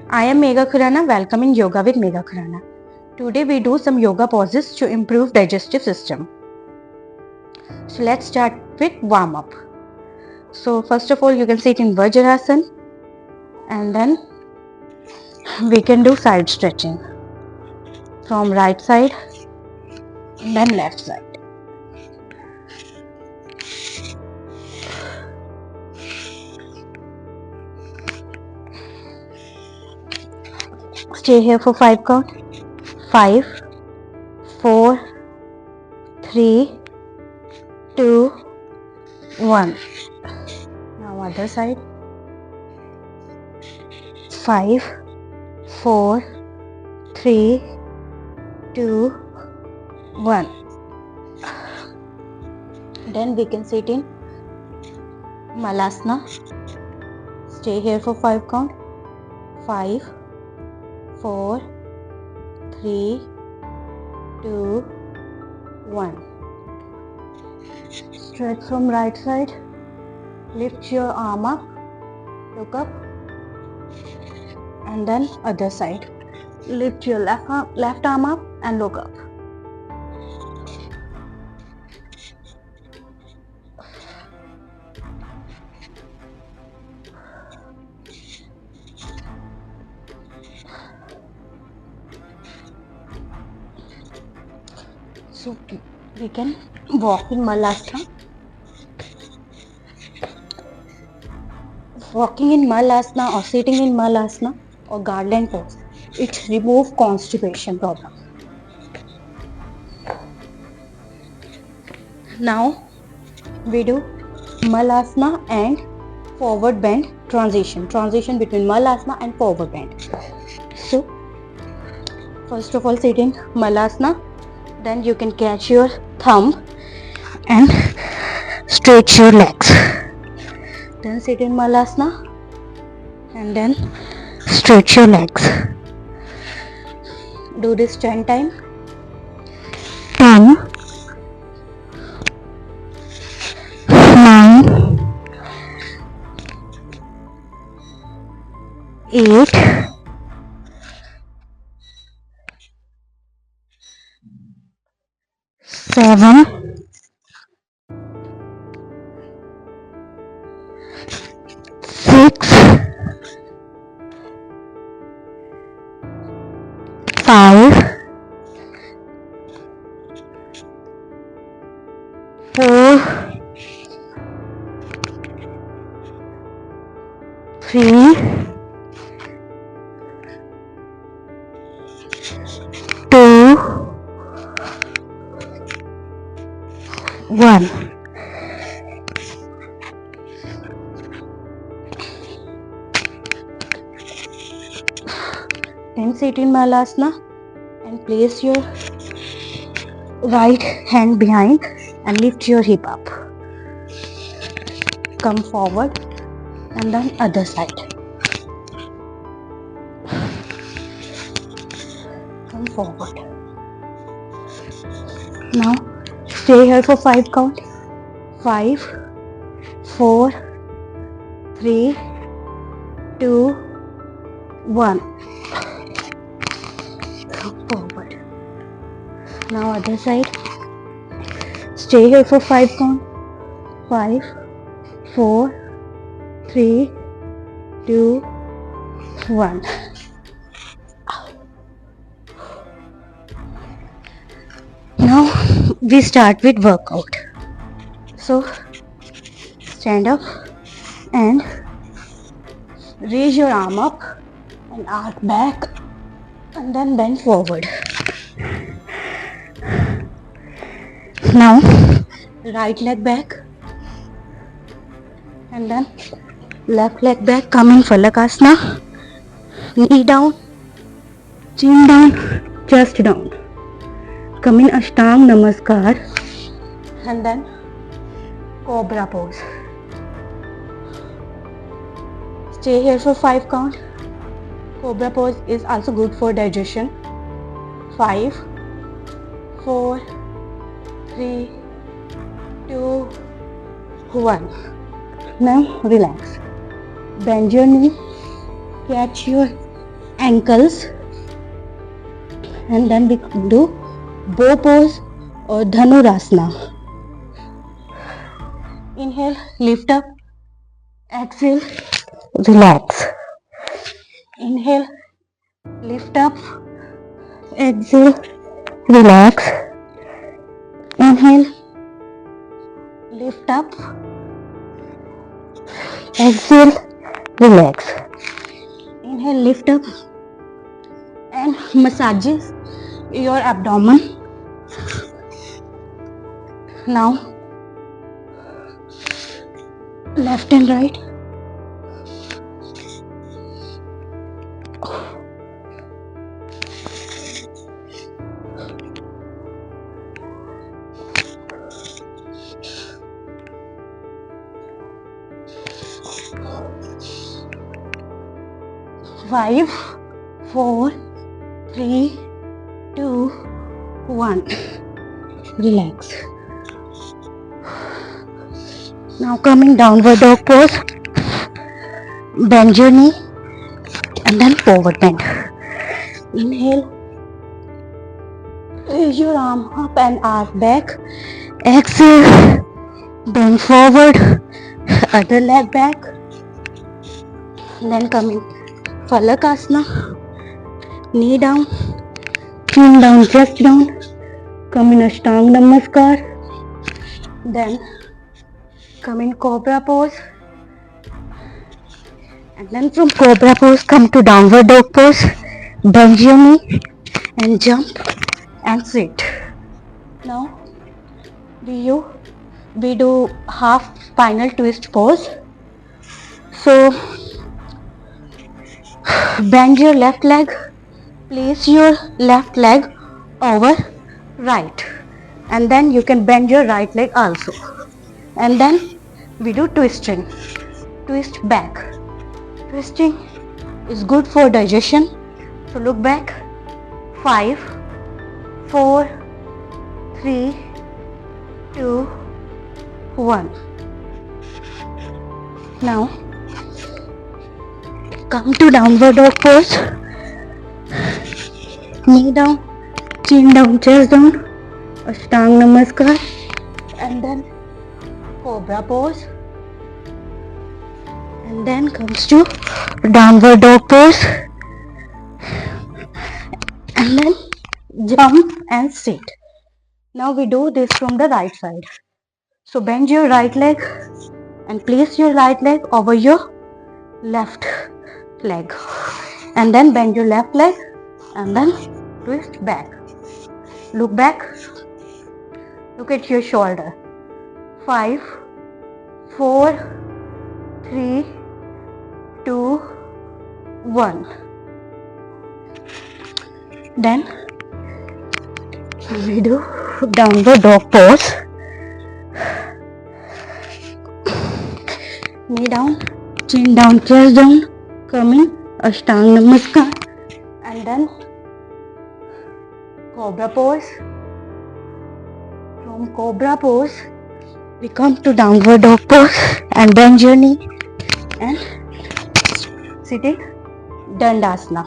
I am Megha Khurana. Welcome in Yoga with Megha Khurana. Today we do some yoga poses to improve digestive system. So let's start with warm up. So first of all, you can sit in Vajrasana, and then we can do side stretching from right side and then left side. Stay here for 5 count. 5, 4, 3, 2, 1. Now other side. 5, 4, 3, 2, 1. Then we can sit in Malasana. Stay here for 5 count. 5, 4, 3, 2, 1. Stretch from right side. Lift your arm up. Look up. And then other side. Lift your left arm up and look up. So we can walk in Malasana. Walking in Malasana or sitting in Malasana or garland pose, it removes constipation problem. Now we do Malasana and forward bend transition between Malasana and forward bend. So first of all, sit in Malasana, then you can catch your thumb and stretch your legs. Then sit in Malasana and then stretch your legs. Do this 10 times. 10, 9, 8, 7, 6, 5, 4, 3, 2, 1. Then sit in Malasana and place your right hand behind and lift your hip up. Come forward and then other side. Come forward. Now stay here for 5 count. 5, 4, 3, 2, 1. Come forward. Now other side. Stay here for 5 count. 5, 4, 3, 2, 1. Now we start with workout. So stand up and raise your arm up and arc back and then bend forward. Now right leg back and then left leg back. Come in Falakasana. Knee down, chin down, chest down. Come in Ashtang Namaskar and then Cobra pose. Stay here for 5 count. Cobra pose is also good for digestion. 5, 4, 3, 2, 1. Now relax. Bend your knee. Catch your ankles, and then we do bow pose or Dhanurasana. Inhale, lift up, exhale, relax. Inhale, lift up, exhale, relax. Inhale, lift up, exhale, relax. Inhale, lift up and massages your abdomen. Now, left and right. Five, 4, 3, 2, 1. Relax. Now coming downward dog pose. Bend your knee and then forward bend. Inhale. Raise your arm up and arch back. Exhale. Bend forward. Other leg back. Then coming Falakasana. Knee down. Chin down, chest down. Come in Ashtanga Namaskar. Then come in Cobra pose. And then from Cobra pose come to downward dog pose. Bend your knee and jump and sit. Now we do half spinal twist pose. So bend your left leg, place your left leg over right, and then you can bend your right leg also, and then we do twisting. Twist back. Twisting is good for digestion. So look back. 5, 4, 3, 2, 1. Now come to downward dog pose. Knee down, chin down, chest down, Ashtanga Namaskar, and then Cobra pose. And then comes to downward dog pose. And then jump and sit. Now we do this from the right side. So bend your right leg and place your right leg over your left leg. And then bend your left leg and then twist back. Look back. Look at your shoulder. 5, 4, 3, 2, 1. Then we do downward dog pose. Knee down, chin down, chest down, coming Ashtanga Namaskar, and then Cobra pose. From Cobra pose, we come to downward dog pose and bend your knee and sitting Dandasana.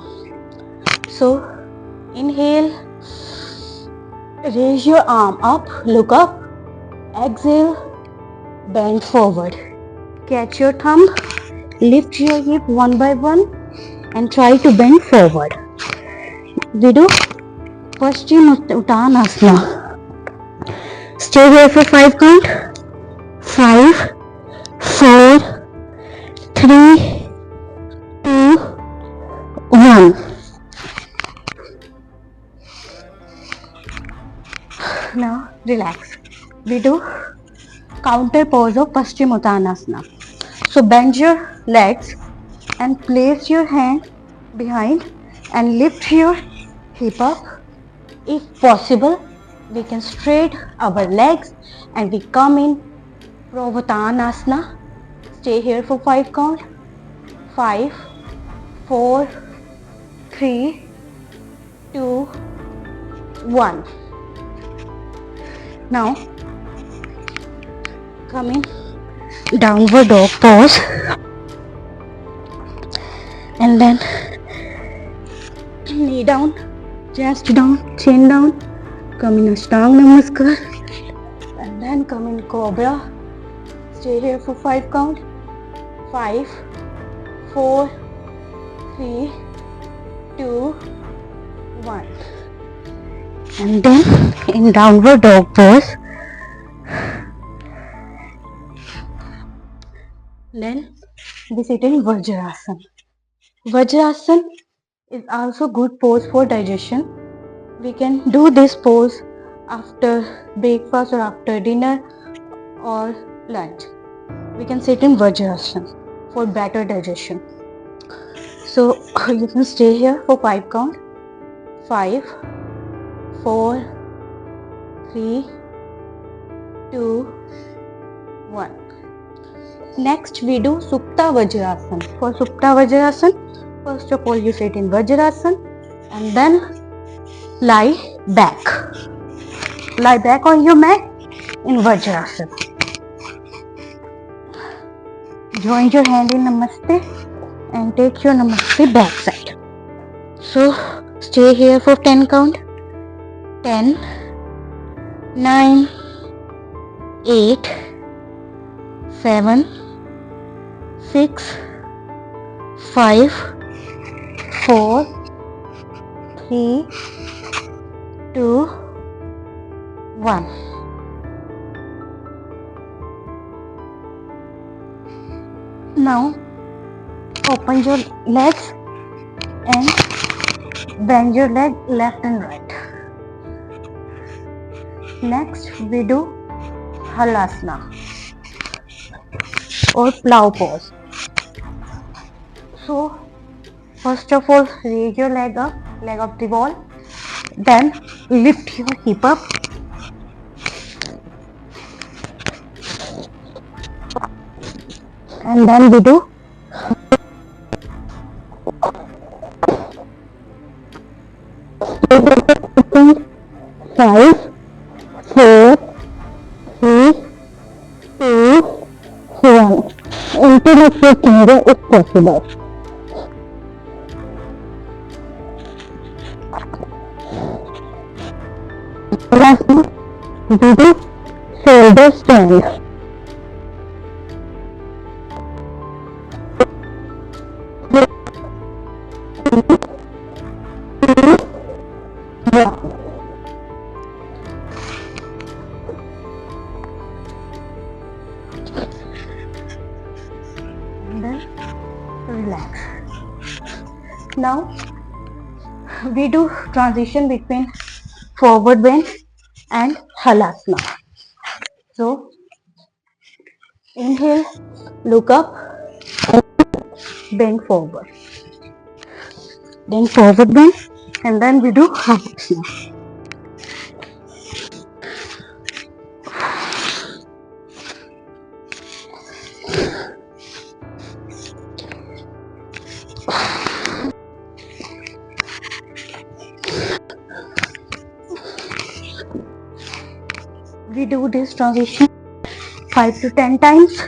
So inhale, raise your arm up, look up, exhale, bend forward. Catch your thumb, lift your hip one by one and try to bend forward. We do Paschimottanasana. Stay here for 5 count. 5, 4, 3, 2, 1. Now relax. We do counter pose of Paschimottanasana. So bend your legs and place your hand behind and lift your hip up. If possible, we can straight our legs and we come in Pravottanasana. Stay here for 5 count. 5, 4, 3, 2, 1. Now come in downward dog pose and then down, chest down, chin down. Come in Ashtanga Namaskar. And then come in Cobra. Stay here for 5 count. 5, 4, 3, 2, 1. And then in downward dog pose. Then we sit in Vajrasana. Vajrasana is also good pose for digestion. We can do this pose after breakfast or after dinner or lunch. We can sit in Vajrasana for better digestion. So you can stay here for 5 count. 5, 4, 3, 2, 1. Next we do Supta Vajrasana. For Supta Vajrasana, first of all you sit in Vajrasana and then lie back. Lie back on your mat in Vajrasana. Join your hand in Namaste and take your Namaste back side. So stay here for 10 count. 10, 9, 8, 7, 6, 5, 4, 3, 2, 1. Now open your legs and bend your leg left and right. Next we do Halasana or plow pose. So first of all raise your leg up the wall, then lift your hip up and then we do 5, 4, 3, 2, 1. Intimate your finger if possible. Lastly, we do shoulder stand. And then relax. Now we do transition between forward bend and Halasana. So inhale, look up, bend forward. Then forward bend and then we do Halasana. We do this transition 5 to 10 times.